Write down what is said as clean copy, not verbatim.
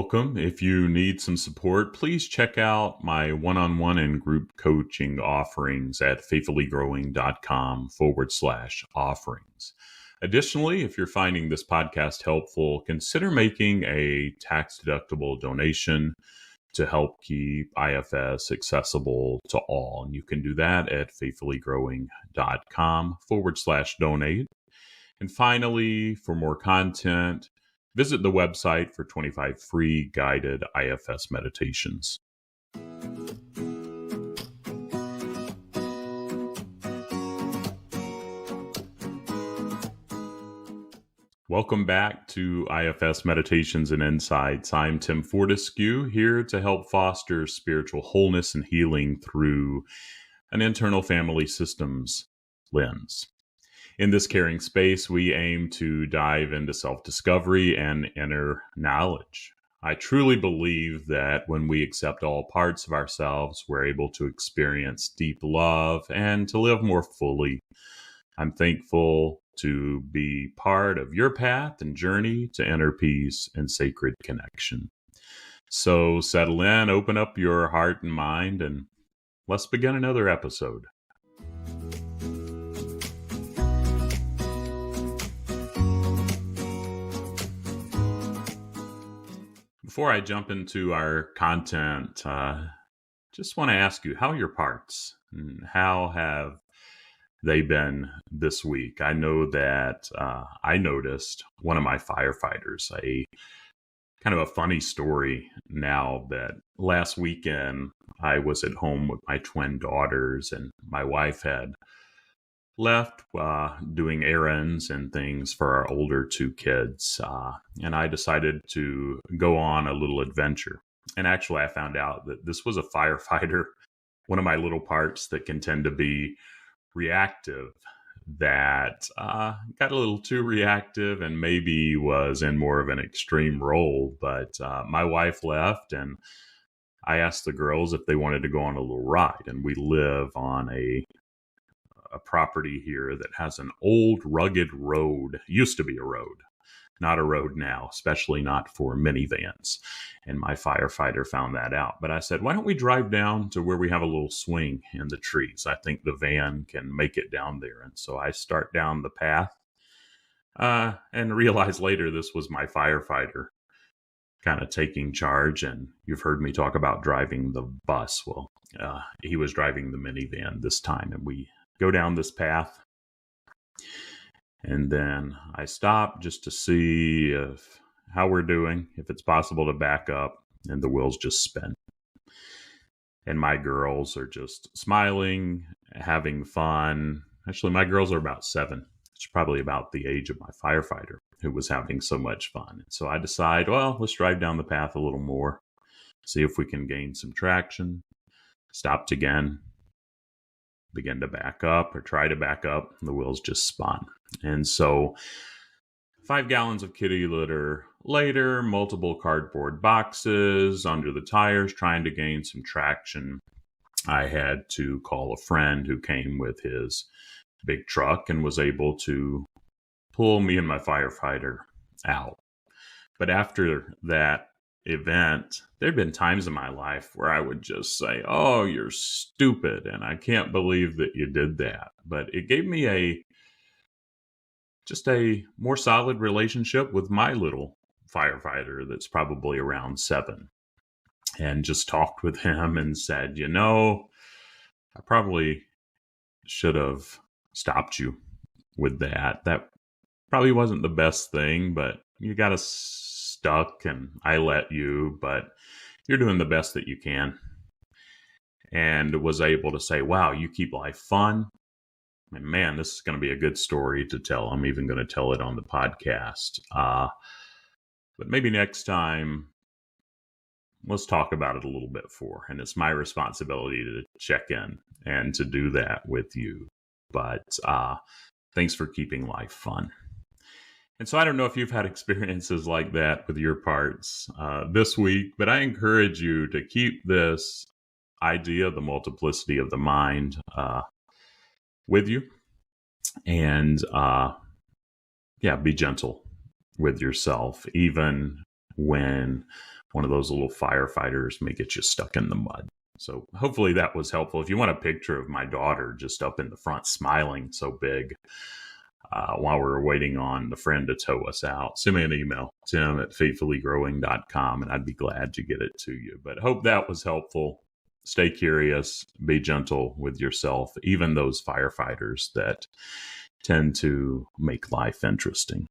Welcome. If you need some support, please check out my one-on-one and group coaching offerings at faithfullygrowing.com/offerings. Additionally, if you're finding this podcast helpful, consider making a tax-deductible donation to help keep IFS accessible to all. And you can do that at faithfullygrowing.com/donate. And finally, for more content, visit the website for 25 free guided IFS meditations. Welcome back to IFS Meditations and Insights. I'm Tim Fortescue, here to help foster spiritual wholeness and healing through an internal family systems lens. In this caring space, we aim to dive into self-discovery and inner knowledge. I truly believe that when we accept all parts of ourselves, we're able to experience deep love and to live more fully. I'm thankful to be part of your path and journey to inner peace and sacred connection. So settle in, open up your heart and mind, and let's begin another episode. Before I jump into our content, just want to ask you, how are your parts? And how have they been this week? I know that I noticed one of my firefighters, a kind of a funny story now, that last weekend I was at home with my twin daughters, and my wife had left doing errands and things for our older two kids. And I decided to go on a little adventure. And actually, I found out that this was a firefighter, one of my little parts that can tend to be reactive, that got a little too reactive and maybe was in more of an extreme role. But my wife left, and I asked the girls if they wanted to go on a little ride. And we live on a property here that has an old rugged road. Used to be a road, not a road now, especially not for minivans. And my firefighter found that out. But I said, why don't we drive down to where we have a little swing in the trees? I think the van can make it down there. And so I start down the path and realize later this was my firefighter kind of taking charge. And you've heard me talk about driving the bus. Well, he was driving the minivan this time, and we go down this path, and then I stop just to see how we're doing, if it's possible to back up, and the wheels just spin. And my girls are just smiling, having fun. Actually, my girls are about 7. It's probably about the age of my firefighter, who was having so much fun. And so I decide, well, let's drive down the path a little more, see if we can gain some traction. Stopped again. Begin to back up, or try to back up, and the wheels just spun. And so 5 gallons of kitty litter later, multiple cardboard boxes under the tires, trying to gain some traction, I had to call a friend who came with his big truck and was able to pull me and my firefighter out. But after that event, there'd been times in my life where I would just say, oh, you're stupid, and I can't believe that you did that. But it gave me just a more solid relationship with my little firefighter that's probably around 7, and just talked with him and said, I probably should have stopped you with that. That probably wasn't the best thing, but you got stuck, and I let you, but you're doing the best that you can. And was able to say, wow, you keep life fun. And man, this is going to be a good story to tell. I'm even going to tell it on the podcast. But maybe next time, let's talk about it a little bit more. And it's my responsibility to check in and to do that with you. But thanks for keeping life fun. And so I don't know if you've had experiences like that with your parts this week, but I encourage you to keep this idea of the multiplicity of the mind with you. And be gentle with yourself, even when one of those little firefighters may get you stuck in the mud. So hopefully that was helpful. If you want a picture of my daughter just up in the front smiling so big while we were waiting on the friend to tow us out, send me an email, tim@faithfullygrowing.com, and I'd be glad to get it to you. But hope that was helpful. Stay curious, be gentle with yourself, even those firefighters that tend to make life interesting.